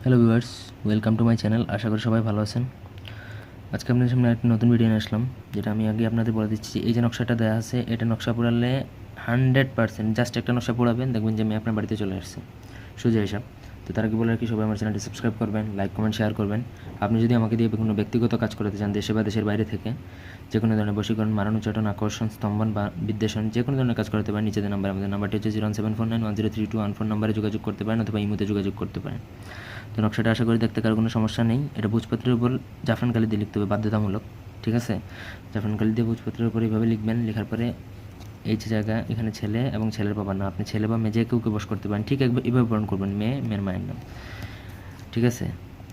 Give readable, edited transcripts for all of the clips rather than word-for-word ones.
Hello viewers, welcome to my channel. আশা করি সবাই ভালো আছেন। আজকে আপনাদের সামনে একটা নতুন ভিডিও নিয়ে আসলাম, যেটা আমি আগে আপনাদের বলে দিচ্ছি। এই যে নকশাটা দেওয়া আছে, এটা নকশা পোড়ালে 100% জাস্ট একটা নকশা পোড়াবেন, দেখবেন যে আমি আপনার বাড়িতে চলে আসছে, সোজা হিসাব। তো তার আগে বলে রাখি, সবাই আমার চ্যানেলটি সাবস্ক্রাইব করবেন, লাইক কমেন্ট শেয়ার করবেন। আপনি যদি আমাকে দিয়ে কোনো ব্যক্তিগত কাজ করতে চান, দেশে বা দেশের বাইরে থেকে, যে কোনো ধরনের বশীকরণ, মারণ, উচ্চাটন, আকর্ষণ, স্তম্ভন বা বিদ্বেষণ, যে কোনো ধরনের কাজ করতে পারেন, নিচের নাম্বার, আমাদের নাম্বারটি হচ্ছে 07491032114 নাম্বারে যোগাযোগ করতে পারেন, অথবা ইমোতে যোগাযোগ করতে পারেন। তো নকশাটা আশা করি দেখতে কারো কোনো সমস্যা নেই। এটা ভোজপত্রের উপর জাফরান কালি দিয়ে লিখতে হবে, বাধ্যতামূলক। ঠিক আছে, জাফরান কালি দিয়ে ভোজপত্রের উপর এইভাবে লিখবেন। লেখার পরে এই যে জায়গা, এখানে ছেলে এবং ছেলের বাবার নাম, আপনি ছেলে বা মেয়ে যে কেউকে বস করতে পারেন। ঠিক এইভাবে পূরণ করবেন, মেয়ের মায়ের নাম। ঠিক আছে,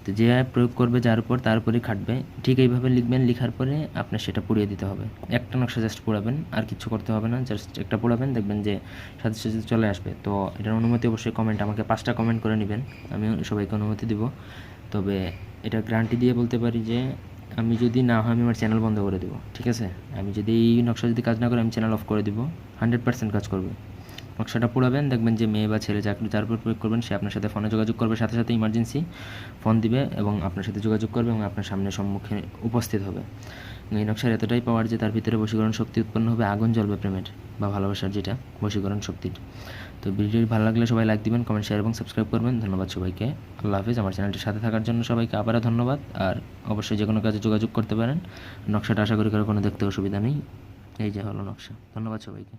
তো যে প্রয়োগ করবে যার উপর, তার উপরেই খাটবে। ঠিক এইভাবে লিখবেন। লেখার পরে আপনার সেটা পুড়িয়ে দিতে হবে। একটা নকশা জাস্ট পোড়াবেন, আর কিছু করতে হবে না। জাস্ট একটা পোড়াবেন, দেখবেন যে সাথে সাথে চলে আসবে। তো এটার অনুমতি অবশ্যই আমাকে 5টা কমেন্ট করে নেবেন, আমি সবাইকে অনুমতি দিব। তবে এটা গ্যারান্টি দিয়ে বলতে পারি যে আমি যদি না হয়, আমি আমার চ্যানেল বন্ধ করে দেবো। ঠিক আছে, আমি যদি এই নকশা যদি কাজ না করে, আমি চ্যানেল অফ করে দিব। 100% কাজ করবে। নকশাটা পোড়াবেন, দেখবেন যে মেয়ে বা ছেলে যার উপর প্রয়োগ করবেন, সে আপনার সাথে ফোনে যোগাযোগ করবে, সাথে সাথে ইমার্জেন্সি ফোন দিবে এবং আপনার সাথে যোগাযোগ করবে এবং আপনার সম্মুখে উপস্থিত হবে। এই নকশার এতটাই পাওয়ার যে তার ভিতরে বশীকরণ শক্তি উৎপন্ন হবে, আগুন জ্বলবে প্রেমের বা ভালোবাসার, যেটা বশীকরণ শক্তির। তো ভিডিওটি ভালো লাগলে সবাই লাইক দিবেন, কমেন্ট শেয়ার এবং সাবস্ক্রাইব করবেন। ধন্যবাদ সবাইকে। আল্লাহ হাফিজ। আমার চ্যানেলটির সাথে থাকার জন্য সবাইকে আবারও ধন্যবাদ। আর অবশ্যই যে কোনো কাজে যোগাযোগ করতে পারেন। নকশাটা আশা করি কারো কোনো দেখতে অসুবিধা নেই। এই যে হলো নকশা। ধন্যবাদ সবাইকে।